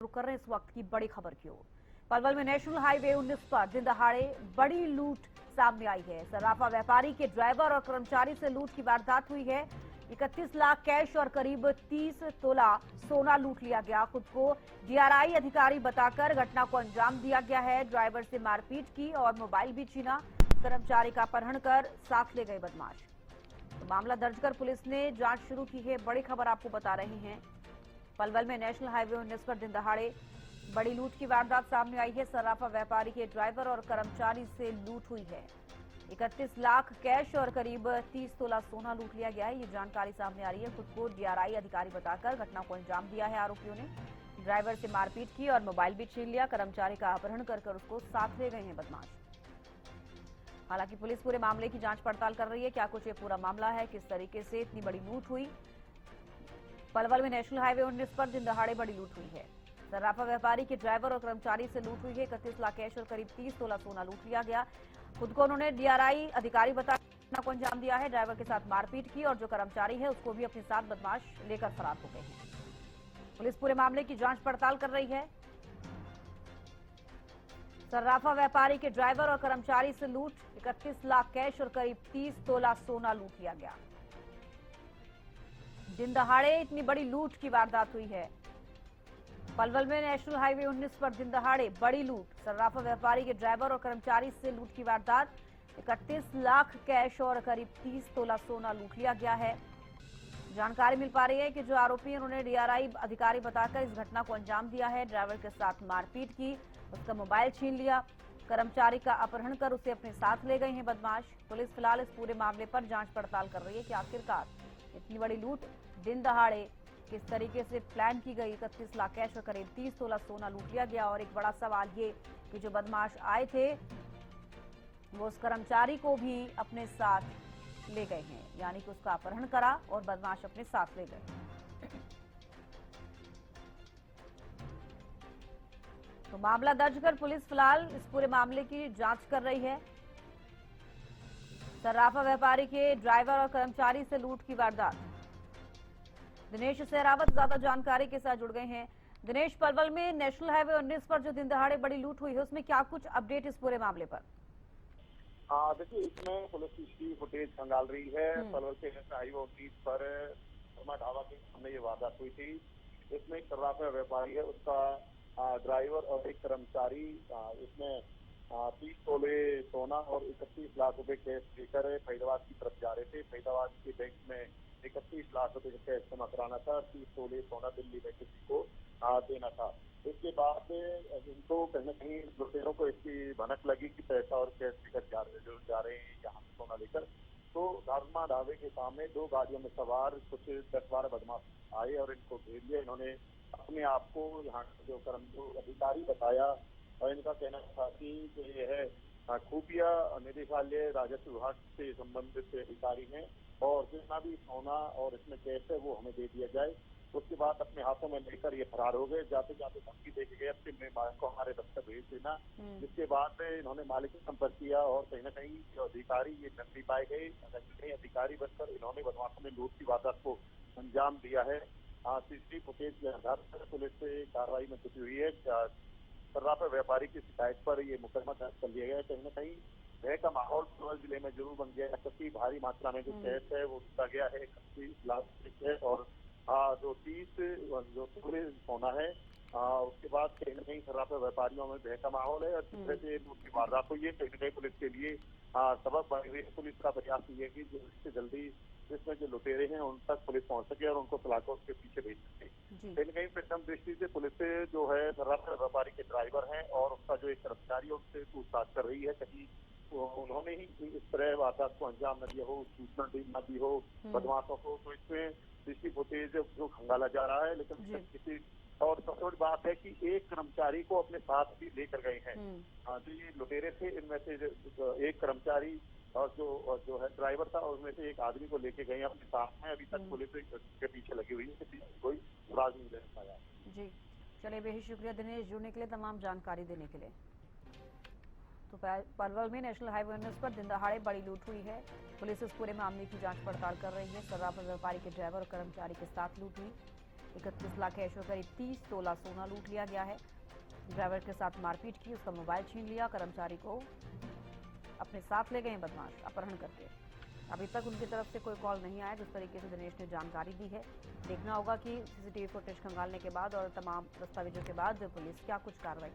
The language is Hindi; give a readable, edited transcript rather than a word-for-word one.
रुक कर रहे हैं इस वक्त की बड़ी खबर की ओर। पलवल में नेशनल हाईवे 19 पर दिन दहाड़े बड़ी लूट सामने आई है। सर्राफा व्यापारी के ड्राइवर और कर्मचारी से लूट की वारदात हुई है। 31 लाख कैश और करीब 30 तोला सोना लूट लिया गया। खुद को डीआरआई अधिकारी बताकर घटना को अंजाम दिया गया है। ड्राइवर से मारपीट की और मोबाइल भी छीना। कर्मचारी का अपहरण कर साथ ले गए बदमाश। तो मामला दर्ज कर पुलिस ने जांच शुरू की है। बड़ी खबर आपको बता रहे हैं। पलवल में नेशनल हाईवे 19 पर दिन दहाड़े बड़ी लूट की वारदात सामने आई है। सर्राफा व्यापारी के ड्राइवर और कर्मचारी से लूट हुई है। 31 लाख कैश और करीब 30 तोला सोना लूट लिया गया है। ये जानकारी सामने आ रही है। खुद को डीआरआई अधिकारी बताकर घटना को अंजाम दिया है आरोपियों ने। ड्राइवर से मारपीट की और मोबाइल भी छीन लिया। कर्मचारी का अपहरण कर उसको साथ ले गए हैं बदमाश। हालांकि पुलिस पूरे मामले की जांच पड़ताल कर रही है। क्या कुछ ये पूरा मामला है, किस तरीके से इतनी बड़ी लूट हुई। पलवल में नेशनल हाईवे 19 पर दिन दहाड़े बड़ी लूट हुई है। सर्राफा व्यापारी के ड्राइवर और कर्मचारी से लूट हुई है। 31 लाख कैश और करीब 30 तोला सोना लूट लिया गया। खुद को उन्होंने डीआरआई अधिकारी बताकर घटना को अंजाम दिया है। ड्राइवर के साथ मारपीट की और जो कर्मचारी है उसको भी अपने साथ बदमाश लेकर फरार हो गए हैं। पुलिस पूरे मामले की जांच पड़ताल कर रही है। सर्राफा व्यापारी के ड्राइवर और कर्मचारी से लूट, 31 लाख कैश और करीब 30 तोला सोना लूट लिया गया। दिन दहाड़े इतनी बड़ी लूट की वारदात हुई है। पलवल में नेशनल हाईवे 19 पर दिन दहाड़े बड़ी लूट। सर्राफा व्यापारी के ड्राइवर और कर्मचारी से लूट की वारदात। 31 लाख कैश और करीब 30 तोला सोना लूट लिया गया है। जानकारी मिल पा रही है कि जो आरोपी हैं उन्होंने डीआरआई अधिकारी बताकर इस घटना को अंजाम दिया है। ड्राइवर के साथ मारपीट की, उसका मोबाइल छीन लिया। कर्मचारी का अपहरण कर उसे अपने साथ ले गए हैं बदमाश। पुलिस फिलहाल इस पूरे मामले पर जांच पड़ताल कर रही है कि आखिरकार इतनी बड़ी लूट दिन दहाड़े किस तरीके से प्लान की गई। 31 लाख कैश और करीब 30 तोला सोना लूट लिया गया। और एक बड़ा सवाल ये कि जो बदमाश आए थे वो उस कर्मचारी को भी अपने साथ ले गए हैं, यानी कि उसका अपहरण करा और बदमाश अपने साथ ले गए। तो मामला दर्ज कर पुलिस फिलहाल इस पूरे मामले की जांच कर रही है। सर्राफा व्यापारी के ड्राइवर और कर्मचारी से लूट की वारदात। दिनेश सहरावत ज्यादा जानकारी के साथ जुड़ गए हैं। दिनेश, पलवल में नेशनल हाईवे 19 पर जो दिन दहाड़े बड़ी लूट हुई है उसमें क्या कुछ अपडेट इस पूरे मामले पर? देखिए, इसमें पुलिस सीसीटीवी फुटेज खंगाल रही है। पलवल के हाईवे 19 पर ढाबा के सामने ये वारदात हुई थी। इसमें एक सर्राफा व्यापारी है, उसका ड्राइवर और एक कर्मचारी इसमें 30 तोले सोना और 31 लाख रुपए कैश लेकर फरीदाबाद की तरफ जा रहे थे। फरीदाबाद के बैंक में 31 लाख रुपए का कैश जमा कराना था। 30 तोले सोना दिल्ली में किसी को देना था। इसके बाद इनको कहीं न कहीं लुटेरों को इसकी भनक लगी कि पैसा और कैश लेकर जा रहे हैं यहाँ से सोना लेकर। तो धर्मा ढाबे के सामने 2 गाड़ियों में सवार कुछ 10-12 बदमाश आए और इनको घेर लिया। इन्होंने अपने आप को यहाँ जो अधिकारी बताया और इनका कहना था कि यह खुफिया निदेशालय राजस्व विभाग से संबंधित अधिकारी हैं और जितना भी सोना और इसमें कैश है वो हमें दे दिया जाए। उसके बाद अपने हाथों में लेकर ये फरार हो गए। जाते जाते धमकी दे के गए अपने मालिक को हमारे दफ्तर भेज देना। जिसके बाद इन्होंने मालिक से संपर्क किया और कहीं न कहीं जो अधिकारी ये नकली पाए गए, नकली अधिकारी बनकर इन्होंने बदमाशों में लूट की वारदात को अंजाम दिया है। सीसीटीवी फुटेज के आधार पर पुलिस से कार्रवाई में जुटी हुई है। सर्राफा व्यापारी की शिकायत पर ये मुकदमा दर्ज कर लिया गया है। कहीं न कहीं भय का माहौल पलवल जिले में जरूर बन गया है। काफी भारी मात्रा में जो कैश है वो लूटा गया है। 31 लाख कैश और जो 30 जो तोले सोना है। उसके बाद कहीं न कहीं सर्राफा व्यापारियों में भय का माहौल है और जिस तरह से लूट की वारदात हुई है कहीं न कहीं पुलिस के लिए सबक बन रही है। पुलिस का प्रयास ये है कि जल्दी से जल्दी इसमें जो लुटेरे हैं उन तक पुलिस पहुंच सके और उनको सलाखों उसके पीछे भेज सके। कहीं न कहीं प्रथम दृष्टि से पुलिस से जो है सर्राफा व्यापारी के ड्राइवर हैं और उसका जो एक कर्मचारी है उससे पूछताछ कर रही है कहीं उन्होंने ही इस तरह वारदात को अंजाम न दिया हो, सूचना न दी हो बदमाशों को। तो इसमें सीसीटीवी फुटेज जो खंगाला जा रहा है। लेकिन किसी और सबसे बड़ी बात है कि एक कर्मचारी को अपने साथ भी लेकर गए हैं। जो ये लुटेरे थे इनमें से एक कर्मचारी और जो है ड्राइवर था और उनमें से एक आदमी को लेके गए अपने साथ में। अभी तक पुलिस के पीछे लगी हुई है, कोई सुराग नहीं ले पाया। जी, चलिए बेहद शुक्रिया दिनेश जुड़ने के लिए, तमाम जानकारी देने के लिए। तो पलवल में नेशनल हाईवे 19 पर दिन दहाड़े बड़ी लूट हुई है। पुलिस इस पूरे मामले की जांच पड़ताल कर रही है। सर्राफा व्यापारी के ड्राइवर और कर्मचारी के साथ लूट हुई। 31 लाख कैश और करीब 30 तोला सोना लूट लिया गया है। ड्राइवर के साथ मारपीट की, उसका मोबाइल छीन लिया, कर्मचारी को अपने साथ ले गए बदमाश अपहरण करके। अभी तक उनकी तरफ से कोई कॉल नहीं आया। जिस तरीके से दिनेश ने जानकारी दी है, देखना होगा कि सीसीटीवी फुटेज खंगालने के बाद और तमाम दस्तावेजों के बाद पुलिस क्या कुछ कार्रवाई